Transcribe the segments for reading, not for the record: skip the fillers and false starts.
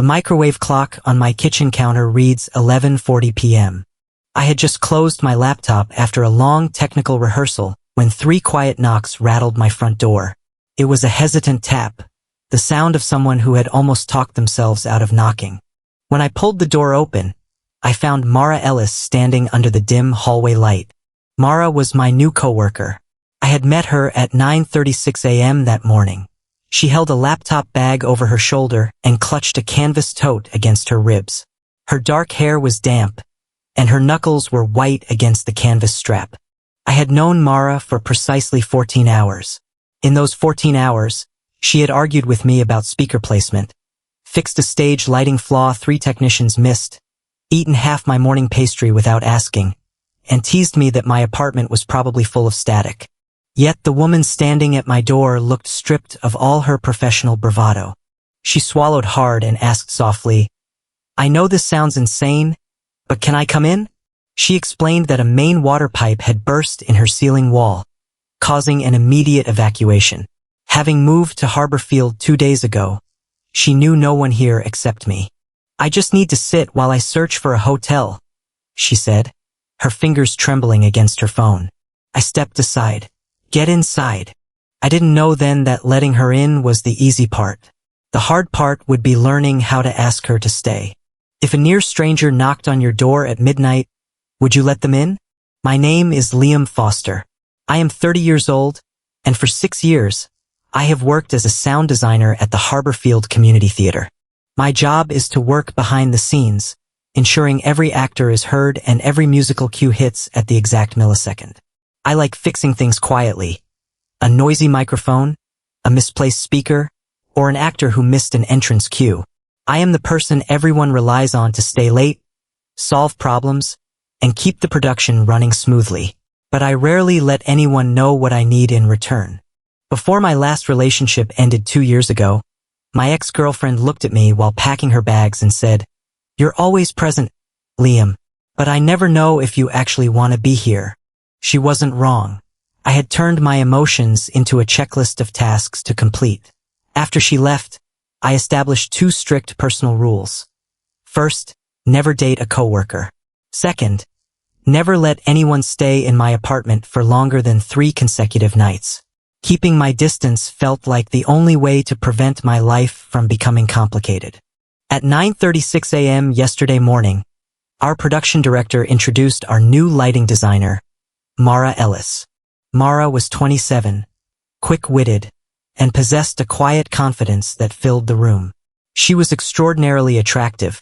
microwave clock on my kitchen counter reads 11:40 p.m. I had just closed my laptop after a long technical rehearsal when 3 quiet knocks rattled my front door. It was a hesitant tap, the sound of someone who had almost talked themselves out of knocking. When I pulled the door open, I found Mara Ellis standing under the dim hallway light. Mara was my new coworker. I had met her at 9:36 a.m. that morning. She held a laptop bag over her shoulder and clutched a canvas tote against her ribs. Her dark hair was damp, and her knuckles were white against the canvas strap. I had known Mara for precisely 14 hours. In those 14 hours, she had argued with me about speaker placement, fixed a stage lighting flaw 3 technicians missed, eaten half my morning pastry without asking, and teased me that my apartment was probably full of static. Yet the woman standing at my door looked stripped of all her professional bravado. She swallowed hard and asked softly, "I know this sounds insane, but can I come in?" She explained that a main water pipe had burst in her ceiling wall, causing an immediate evacuation. Having moved to Harborfield 2 days ago, she knew no one here except me. "I just need to sit while I search for a hotel," she said, her fingers trembling against her phone. I stepped aside. "Get inside." I didn't know then that letting her in was the easy part. The hard part would be learning how to ask her to stay. If a near stranger knocked on your door at midnight, would you let them in? My name is Liam Foster. I am 30 years old, and for 6 years, I have worked as a sound designer at the Harborfield Community Theater. My job is to work behind the scenes, ensuring every actor is heard and every musical cue hits at the exact millisecond. I like fixing things quietly. A noisy microphone, a misplaced speaker, or an actor who missed an entrance cue. I am the person everyone relies on to stay late, solve problems, and keep the production running smoothly. But I rarely let anyone know what I need in return. Before my last relationship ended 2 years ago, my ex-girlfriend looked at me while packing her bags and said, "You're always present, Liam, but I never know if you actually want to be here." She wasn't wrong. I had turned my emotions into a checklist of tasks to complete. After she left, I established 2 strict personal rules. First, never date a coworker. Second, never let anyone stay in my apartment for longer than 3 consecutive nights. Keeping my distance felt like the only way to prevent my life from becoming complicated. At 9:36 a.m. yesterday morning, our production director introduced our new lighting designer, Mara Ellis. Mara was 27, quick-witted, and possessed a quiet confidence that filled the room. She was extraordinarily attractive,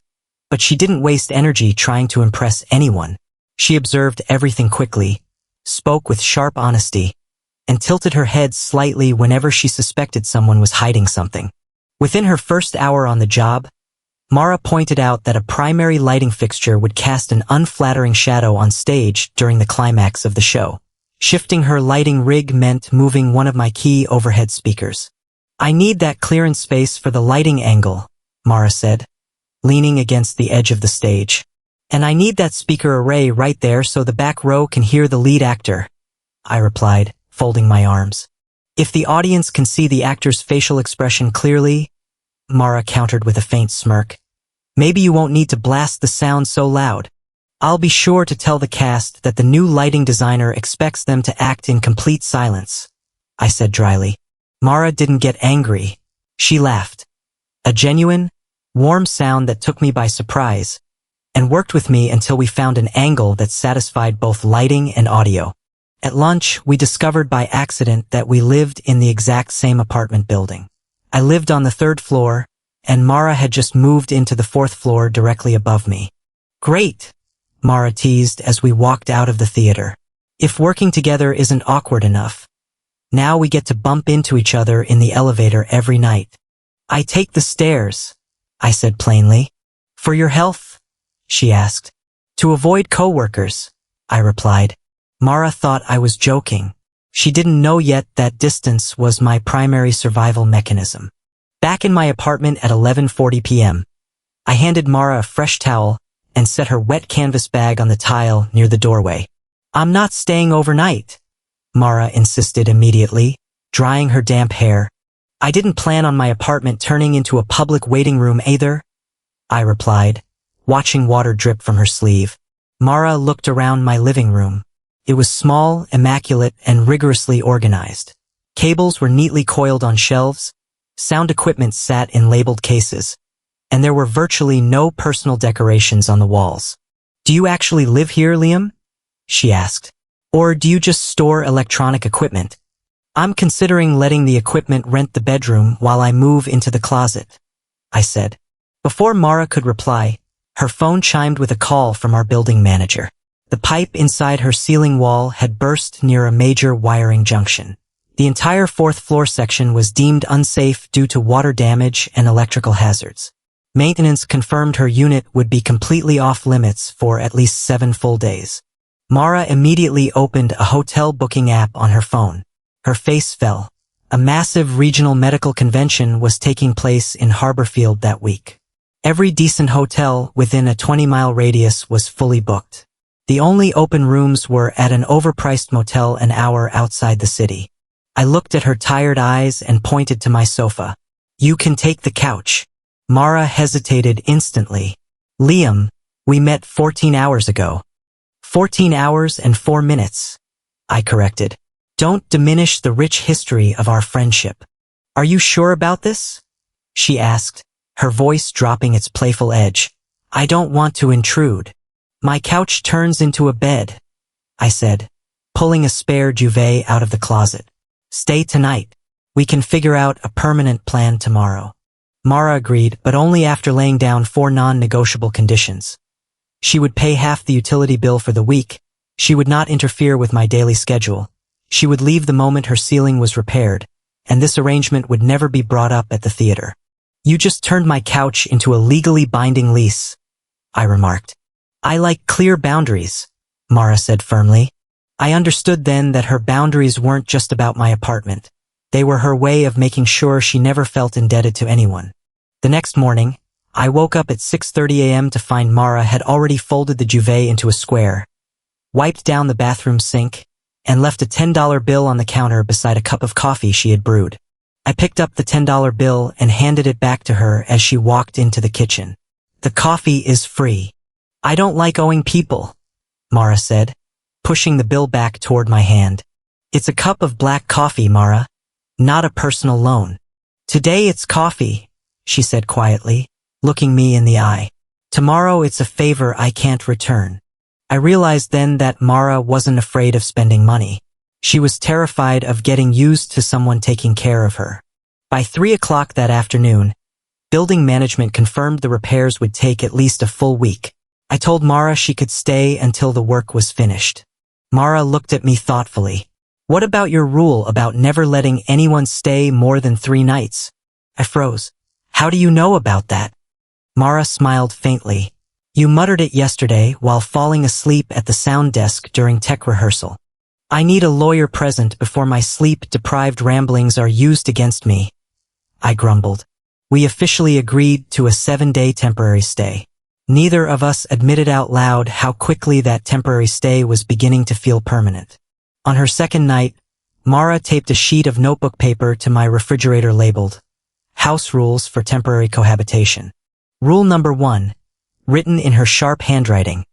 but she didn't waste energy trying to impress anyone. She observed everything quickly, spoke with sharp honesty, and tilted her head slightly whenever she suspected someone was hiding something. Within her first hour on the job, Mara pointed out that a primary lighting fixture would cast an unflattering shadow on stage during the climax of the show. Shifting her lighting rig meant moving one of my key overhead speakers. "I need that clearance space for the lighting angle," Mara said, leaning against the edge of the stage. "And I need that speaker array right there so the back row can hear the lead actor," I replied, folding my arms. "If the audience can see the actor's facial expression clearly," Mara countered with a faint smirk, "maybe you won't need to blast the sound so loud. I'll be sure to tell the cast that the new lighting designer expects them to act in complete silence," I said dryly. Mara didn't get angry. She laughed. A genuine, warm sound that took me by surprise, and worked with me until we found an angle that satisfied both lighting and audio. At lunch, we discovered by accident that we lived in the exact same apartment building. I lived on the 3rd floor, and Mara had just moved into the 4th floor directly above me. "Great," Mara teased as we walked out of the theater. "If working together isn't awkward enough, now we get to bump into each other in the elevator every night." "I take the stairs," I said plainly. "For your health?" she asked. "To avoid coworkers," I replied. Mara thought I was joking. She didn't know yet that distance was my primary survival mechanism. Back in my apartment at 11:40 p.m., I handed Mara a fresh towel and set her wet canvas bag on the tile near the doorway. "I'm not staying overnight," Mara insisted immediately, drying her damp hair. "I didn't plan on my apartment turning into a public waiting room either," I replied, watching water drip from her sleeve. Mara looked around my living room. It was small, immaculate, and rigorously organized. Cables were neatly coiled on shelves, sound equipment sat in labeled cases, and there were virtually no personal decorations on the walls. "Do you actually live here, Liam?" she asked. "Or do you just store electronic equipment?" "I'm considering letting the equipment rent the bedroom while I move into the closet," I said. Before Mara could reply, her phone chimed with a call from our building manager. The pipe inside her ceiling wall had burst near a major wiring junction. The entire fourth-floor section was deemed unsafe due to water damage and electrical hazards. Maintenance confirmed her unit would be completely off-limits for at least 7 full days. Mara immediately opened a hotel booking app on her phone. Her face fell. A massive regional medical convention was taking place in Harborfield that week. Every decent hotel within a 20-mile radius was fully booked. The only open rooms were at an overpriced motel an hour outside the city. I looked at her tired eyes and pointed to my sofa. "You can take the couch." Mara hesitated instantly. "Liam, we met 14 hours ago." 14 hours and 4 minutes, I corrected. "Don't diminish the rich history of our friendship." "Are you sure about this?" she asked, her voice dropping its playful edge. "I don't want to intrude." "My couch turns into a bed," I said, pulling a spare duvet out of the closet. "Stay tonight. We can figure out a permanent plan tomorrow." Mara agreed, but only after laying down 4 non-negotiable conditions. She would pay half the utility bill for the week. She would not interfere with my daily schedule. She would leave the moment her ceiling was repaired, and this arrangement would never be brought up at the theater. "You just turned my couch into a legally binding lease," I remarked. "I like clear boundaries," Mara said firmly. I understood then that her boundaries weren't just about my apartment. They were her way of making sure she never felt indebted to anyone. The next morning, I woke up at 6:30 a.m. to find Mara had already folded the duvet into a square, wiped down the bathroom sink, and left a $10 bill on the counter beside a cup of coffee she had brewed. I picked up the $10 bill and handed it back to her as she walked into the kitchen. "The coffee is free." "I don't like owing people," Mara said, pushing the bill back toward my hand. "It's a cup of black coffee, Mara, not a personal loan." "Today it's coffee," she said quietly, looking me in the eye. "Tomorrow it's a favor I can't return." I realized then that Mara wasn't afraid of spending money. She was terrified of getting used to someone taking care of her. By 3 o'clock that afternoon, building management confirmed the repairs would take at least a full week. I told Mara she could stay until the work was finished. Mara looked at me thoughtfully. "What about your rule about never letting anyone stay more than 3 nights?" I froze. "How do you know about that?" Mara smiled faintly. "You muttered it yesterday while falling asleep at the sound desk during tech rehearsal." "I need a lawyer present before my sleep-deprived ramblings are used against me," I grumbled. We officially agreed to a 7-day temporary stay. Neither of us admitted out loud how quickly that temporary stay was beginning to feel permanent. On her second night, Mara taped a sheet of notebook paper to my refrigerator labeled, "House Rules for Temporary Cohabitation." Rule number 1, written in her sharp handwriting.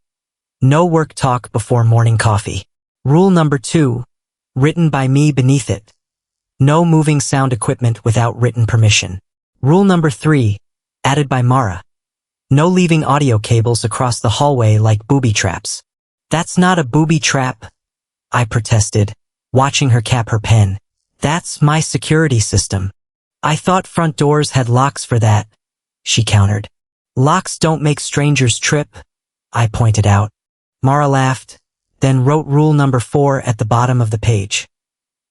No work talk before morning coffee. Rule number 2, written by me beneath it. No moving sound equipment without written permission. Rule number 3, added by Mara. No leaving audio cables across the hallway like booby traps. "That's not a booby trap," I protested, watching her cap her pen. "That's my security system." "I thought front doors had locks for that," she countered. "Locks don't make strangers trip," I pointed out. Mara laughed, then wrote rule number 4 at the bottom of the page.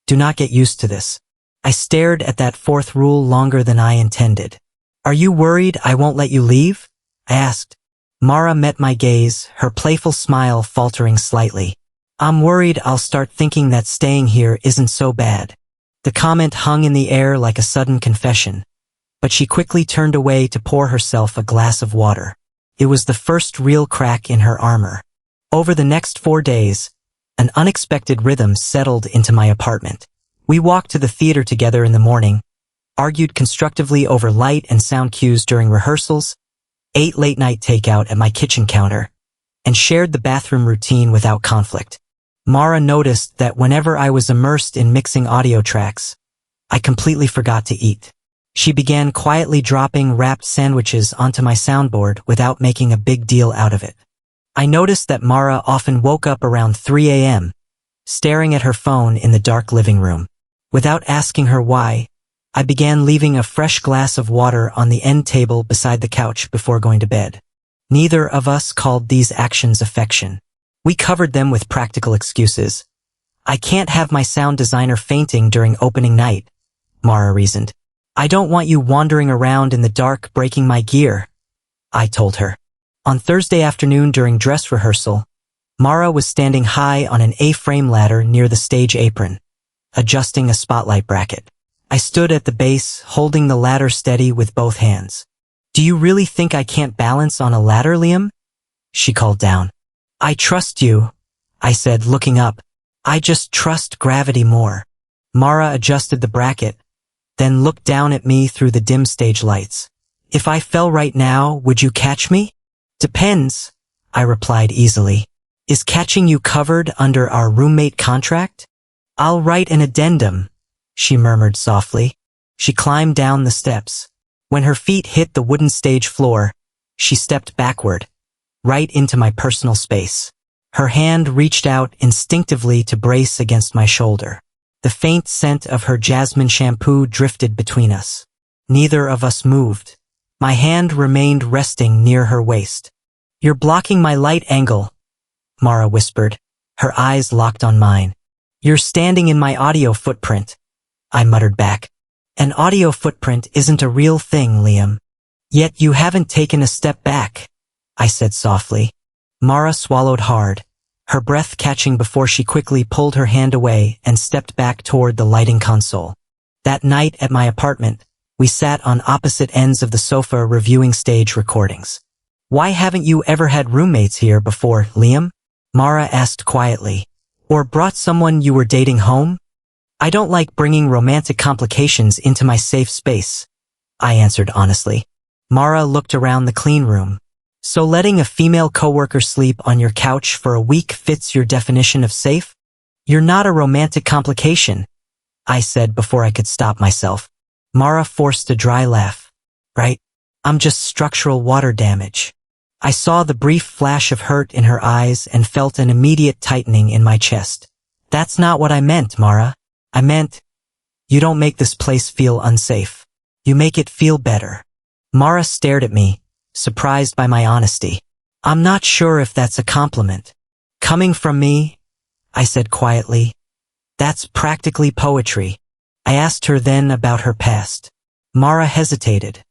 "Do not get used to this." I stared at that 4th rule longer than I intended. "Are you worried I won't let you leave?" I asked. Mara met my gaze, her playful smile faltering slightly. "I'm worried I'll start thinking that staying here isn't so bad." The comment hung in the air like a sudden confession, but she quickly turned away to pour herself a glass of water. It was the first real crack in her armor. Over the next 4 days, an unexpected rhythm settled into my apartment. We walked to the theater together in the morning, argued constructively over light and sound cues during rehearsals, ate late-night takeout at my kitchen counter, and shared the bathroom routine without conflict. Mara noticed that whenever I was immersed in mixing audio tracks, I completely forgot to eat. She began quietly dropping wrapped sandwiches onto my soundboard without making a big deal out of it. I noticed that Mara often woke up around 3 a.m., staring at her phone in the dark living room. Without asking her why, I began leaving a fresh glass of water on the end table beside the couch before going to bed. Neither of us called these actions affection. We covered them with practical excuses. I can't have my sound designer fainting during opening night, Mara reasoned. I don't want you wandering around in the dark breaking my gear, I told her. On Thursday afternoon during dress rehearsal, Mara was standing high on an A-frame ladder near the stage apron, adjusting a spotlight bracket. I stood at the base, holding the ladder steady with both hands. Do you really think I can't balance on a ladder, Liam? She called down. I trust you, I said, looking up. I just trust gravity more. Mara adjusted the bracket, then looked down at me through the dim stage lights. If I fell right now, would you catch me? Depends, I replied easily. Is catching you covered under our roommate contract? I'll write an addendum, she murmured softly. She climbed down the steps. When her feet hit the wooden stage floor, she stepped backward, right into my personal space. Her hand reached out instinctively to brace against my shoulder. The faint scent of her jasmine shampoo drifted between us. Neither of us moved. My hand remained resting near her waist. You're blocking my light angle, Mara whispered, her eyes locked on mine. You're standing in my audio footprint, I muttered back. An audio footprint isn't a real thing, Liam. Yet you haven't taken a step back, I said softly. Mara swallowed hard, her breath catching before she quickly pulled her hand away and stepped back toward the lighting console. That night at my apartment, we sat on opposite ends of the sofa reviewing stage recordings. Why haven't you ever had roommates here before, Liam? Mara asked quietly. Or brought someone you were dating home? I don't like bringing romantic complications into my safe space, I answered honestly. Mara looked around the clean room. So letting a female coworker sleep on your couch for a week fits your definition of safe? You're not a romantic complication, I said before I could stop myself. Mara forced a dry laugh. Right? I'm just structural water damage. I saw the brief flash of hurt in her eyes and felt an immediate tightening in my chest. That's not what I meant, Mara. I meant, you don't make this place feel unsafe. You make it feel better. Mara stared at me, surprised by my honesty. I'm not sure if that's a compliment. Coming from me, I said quietly, that's practically poetry. I asked her then about her past. Mara hesitated,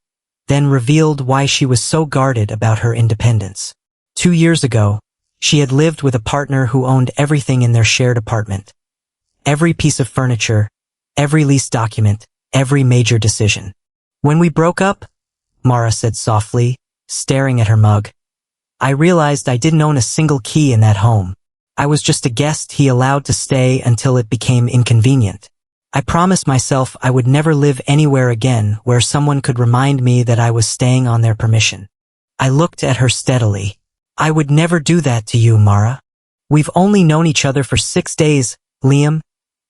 then revealed why she was so guarded about her independence. 2 years ago, she had lived with a partner who owned everything in their shared apartment. Every piece of furniture, every lease document, every major decision. When we broke up, Mara said softly, staring at her mug, I realized I didn't own a single key in that home. I was just a guest he allowed to stay until it became inconvenient. I promised myself I would never live anywhere again where someone could remind me that I was staying on their permission. I looked at her steadily. I would never do that to you, Mara. We've only known each other for 6 days, Liam,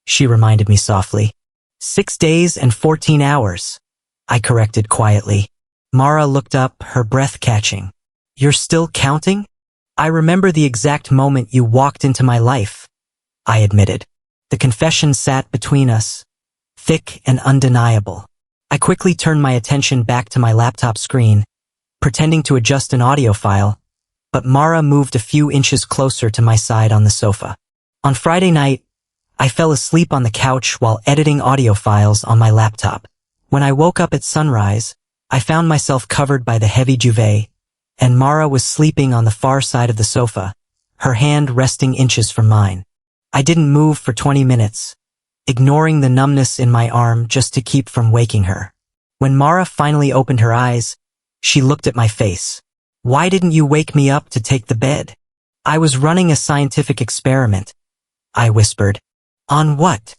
she reminded me softly. 6 days and 14 hours, I corrected quietly. Mara looked up, her breath catching. You're still counting? I remember the exact moment you walked into my life, I admitted. The confession sat between us, thick and undeniable. I quickly turned my attention back to my laptop screen, pretending to adjust an audio file, but Mara moved a few inches closer to my side on the sofa. On Friday night, I fell asleep on the couch while editing audio files on my laptop. When I woke up at sunrise, I found myself covered by the heavy duvet, and Mara was sleeping on the far side of the sofa, her hand resting inches from mine. I didn't move for 20 minutes, ignoring the numbness in my arm just to keep from waking her. When Mara finally opened her eyes, she looked at my face. Why didn't you wake me up to take the bed? I was running a scientific experiment, I whispered. On what?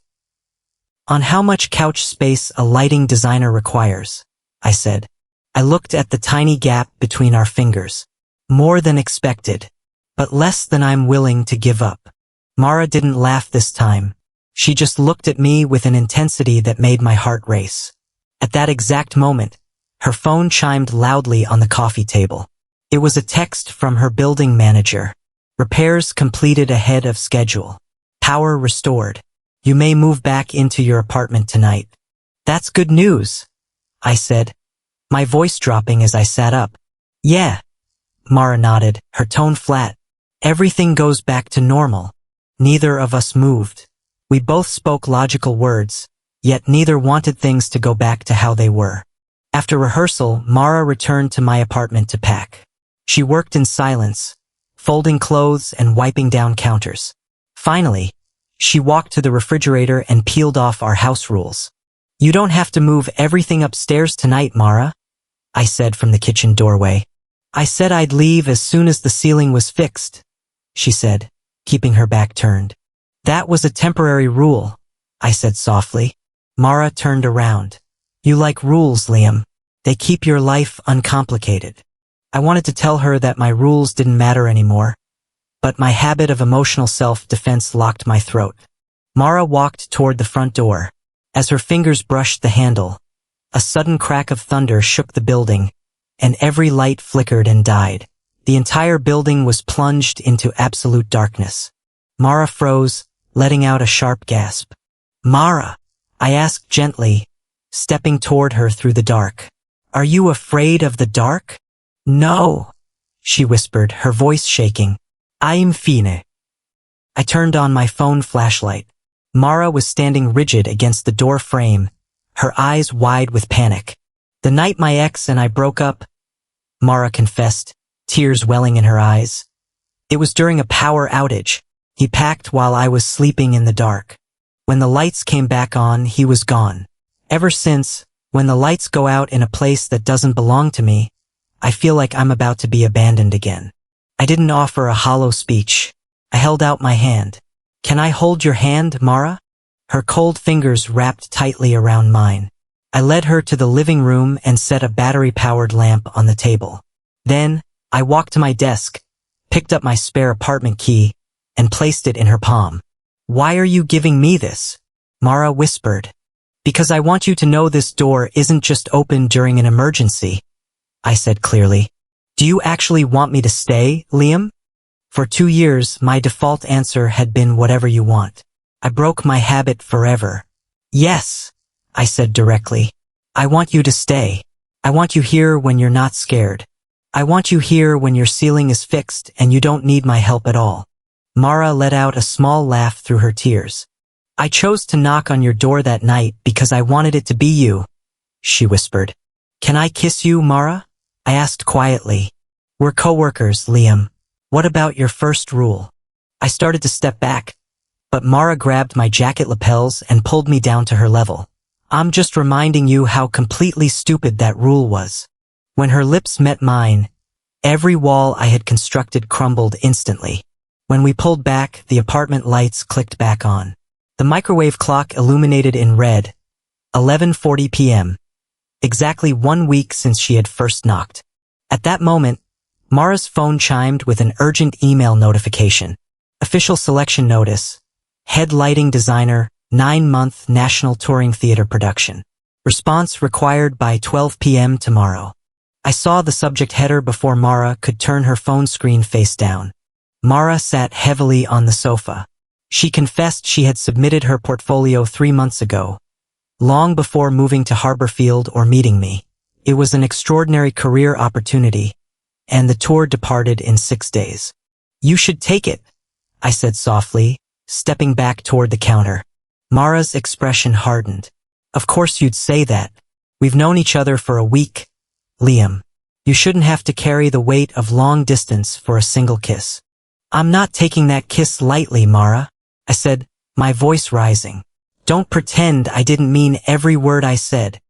On how much couch space a lighting designer requires, I said. I looked at the tiny gap between our fingers. More than expected, but less than I'm willing to give up. Mara didn't laugh this time. She just looked at me with an intensity that made my heart race. At that exact moment, her phone chimed loudly on the coffee table. It was a text from her building manager. Repairs completed ahead of schedule. Power restored. You may move back into your apartment tonight. That's good news, I said, my voice dropping as I sat up. Yeah, Mara nodded, her tone flat. Everything goes back to normal. Neither of us moved. We both spoke logical words, yet neither wanted things to go back to how they were. After rehearsal, Mara returned to my apartment to pack. She worked in silence, folding clothes and wiping down counters. Finally, she walked to the refrigerator and peeled off our house rules. You don't have to move everything upstairs tonight, Mara, I said from the kitchen doorway. I said I'd leave as soon as the ceiling was fixed, she said, keeping her back turned. That was a temporary rule, I said softly. Mara turned around. You like rules, Liam. They keep your life uncomplicated. I wanted to tell her that my rules didn't matter anymore, but my habit of emotional self-defense locked my throat. Mara walked toward the front door. As her fingers brushed the handle, a sudden crack of thunder shook the building, and every light flickered and died. The entire building was plunged into absolute darkness. Mara froze, letting out a sharp gasp. Mara, I asked gently, stepping toward her through the dark. Are you afraid of the dark? No, she whispered, her voice shaking. I'm fine. I turned on my phone flashlight. Mara was standing rigid against the door frame, her eyes wide with panic. The night my ex and I broke up, Mara confessed, tears welling in her eyes. It was during a power outage. He packed while I was sleeping in the dark. When the lights came back on, he was gone. Ever since, when the lights go out in a place that doesn't belong to me, I feel like I'm about to be abandoned again. I didn't offer a hollow speech. I held out my hand. Can I hold your hand, Mara? Her cold fingers wrapped tightly around mine. I led her to the living room and set a battery-powered lamp on the table. Then, I walked to my desk, picked up my spare apartment key, and placed it in her palm. Why are you giving me this? Mara whispered. Because I want you to know this door isn't just open during an emergency, I said clearly. Do you actually want me to stay, Liam? For 2 years, my default answer had been whatever you want. I broke my habit forever. Yes, I said directly. I want you to stay. I want you here when you're not scared. I want you here when your ceiling is fixed and you don't need my help at all. Mara let out a small laugh through her tears. I chose to knock on your door that night because I wanted it to be you, she whispered. Can I kiss you, Mara? I asked quietly. We're coworkers, Liam. What about your first rule? I started to step back, but Mara grabbed my jacket lapels and pulled me down to her level. I'm just reminding you how completely stupid that rule was. When her lips met mine, every wall I had constructed crumbled instantly. When we pulled back, the apartment lights clicked back on. The microwave clock illuminated in red, 11:40 p.m., exactly 1 week since she had first knocked. At that moment, Mara's phone chimed with an urgent email notification. Official selection notice. Head lighting designer, 9-month national touring theater production. Response required by 12 p.m. tomorrow. I saw the subject header before Mara could turn her phone screen face down. Mara sat heavily on the sofa. She confessed she had submitted her portfolio 3 months ago, long before moving to Harborfield or meeting me. It was an extraordinary career opportunity, and the tour departed in 6 days. You should take it, I said softly, stepping back toward the counter. Mara's expression hardened. Of course you'd say that. We've known each other for a week, Liam. You shouldn't have to carry the weight of long distance for a single kiss. I'm not taking that kiss lightly, Mara, I said, my voice rising. Don't pretend I didn't mean every word I said.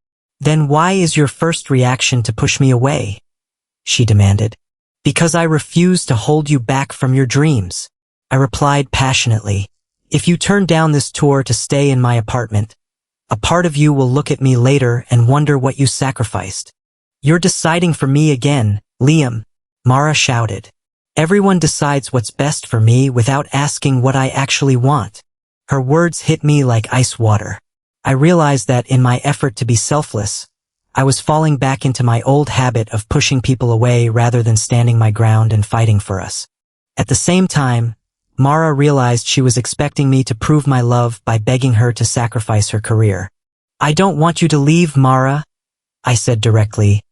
Then why is your first reaction to push me away? She demanded. Because I refuse to hold you back from your dreams, I replied passionately. If you turn down this tour to stay in my apartment, a part of you will look at me later and wonder what you sacrificed. "You're deciding for me again, Liam," Mara shouted. "Everyone decides what's best for me without asking what I actually want." Her words hit me like ice water. I realized that in my effort to be selfless, I was falling back into my old habit of pushing people away rather than standing my ground and fighting for us. At the same time, Mara realized she was expecting me to prove my love by begging her to sacrifice her career. "I don't want you to leave, Mara," I said directly,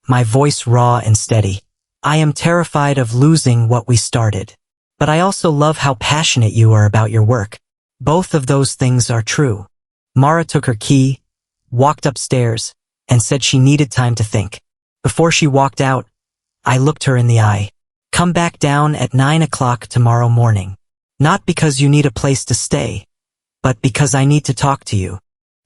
my voice raw and steady. "I am terrified of losing what we started. But I also love how passionate you are about your work. Both of those things are true." Mara took her key, walked upstairs, and said she needed time to think. Before she walked out, I looked her in the eye. "Come back down at 9 o'clock tomorrow morning. Not because you need a place to stay, but because I need to talk to you."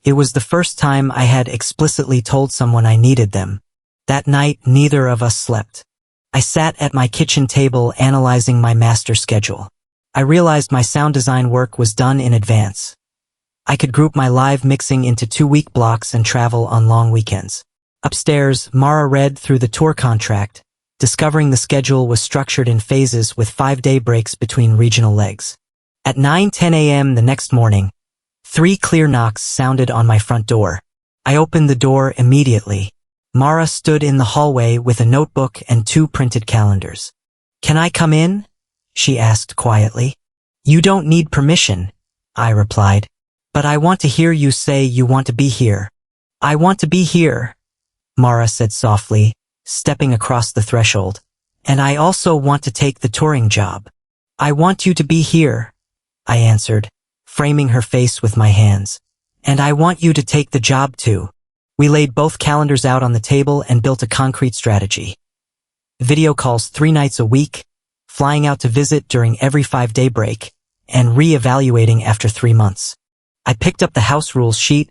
It was the first time I had explicitly told someone I needed them. That night, neither of us slept. I sat at my kitchen table analyzing my master schedule. I realized my sound design work was done in advance. I could group my live mixing into 2-week blocks and travel on long weekends. Upstairs, Mara read through the tour contract, discovering the schedule was structured in phases with 5-day breaks between regional legs. At 9:10 a.m. the next morning, 3 clear knocks sounded on my front door. I opened the door immediately. Mara stood in the hallway with a notebook and 2 printed calendars. "Can I come in?" she asked quietly. "You don't need permission," I replied. "But I want to hear you say you want to be here." "I want to be here," Mara said softly, stepping across the threshold. "And I also want to take the touring job." "I want you to be here," I answered, framing her face with my hands. "And I want you to take the job too." We laid both calendars out on the table and built a concrete strategy. Video calls 3 nights a week, flying out to visit during every 5-day break, and re-evaluating after 3 months. I picked up the house rules sheet,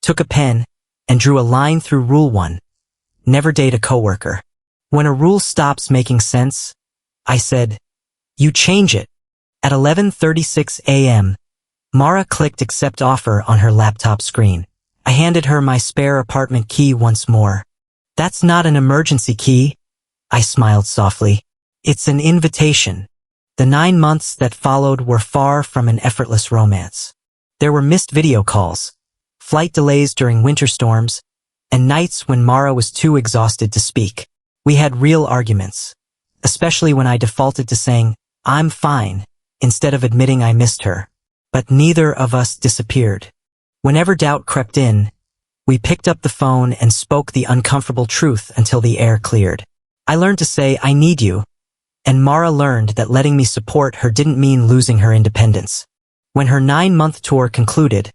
took a pen, and drew a line through Rule 1. Never date a coworker. When a rule stops making sense, I said, "You change it." At 11:36 a.m., Mara clicked accept offer on her laptop screen. I handed her my spare apartment key once more. "That's not an emergency key," I smiled softly. "It's an invitation." The 9 months that followed were far from an effortless romance. There were missed video calls, flight delays during winter storms, and nights when Mara was too exhausted to speak. We had real arguments, especially when I defaulted to saying, "I'm fine," instead of admitting I missed her. But neither of us disappeared. Whenever doubt crept in, we picked up the phone and spoke the uncomfortable truth until the air cleared. I learned to say, "I need you," and Mara learned that letting me support her didn't mean losing her independence. When her 9-month tour concluded,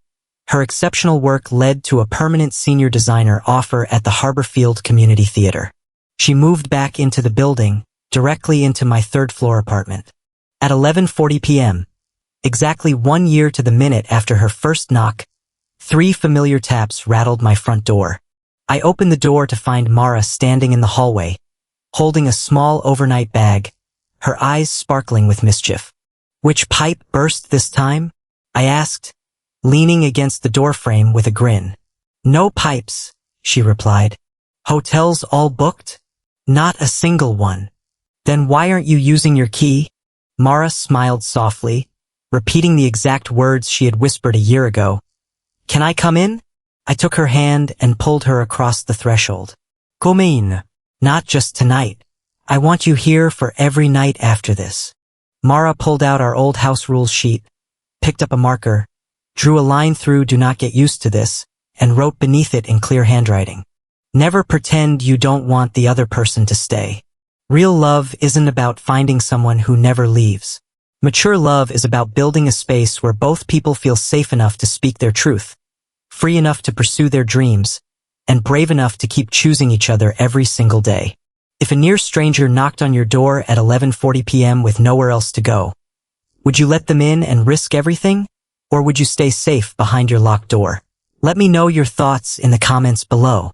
her exceptional work led to a permanent senior designer offer at the Harborfield Community Theater. She moved back into the building, directly into my 3rd-floor apartment. At 11:40 p.m., exactly 1 year to the minute after her first knock, 3 familiar taps rattled my front door. I opened the door to find Mara standing in the hallway, holding a small overnight bag, her eyes sparkling with mischief. "Which pipe burst this time?" I asked, leaning against the doorframe with a grin. "No pipes," she replied. "Hotels all booked?" "Not a single one." "Then why aren't you using your key?" Mara smiled softly, repeating the exact words she had whispered a year ago. "Can I come in?" I took her hand and pulled her across the threshold. "Come in. Not just tonight. I want you here for every night after this." Mara pulled out our old house rules sheet, picked up a marker, drew a line through "Do not get used to this," and wrote beneath it in clear handwriting, "Never pretend you don't want the other person to stay. Real love isn't about finding someone who never leaves. Mature love is about building a space where both people feel safe enough to speak their truth, free enough to pursue their dreams, and brave enough to keep choosing each other every single day." If a near stranger knocked on your door at 11:40 p.m. with nowhere else to go, would you let them in and risk everything? Or would you stay safe behind your locked door? Let me know your thoughts in the comments below.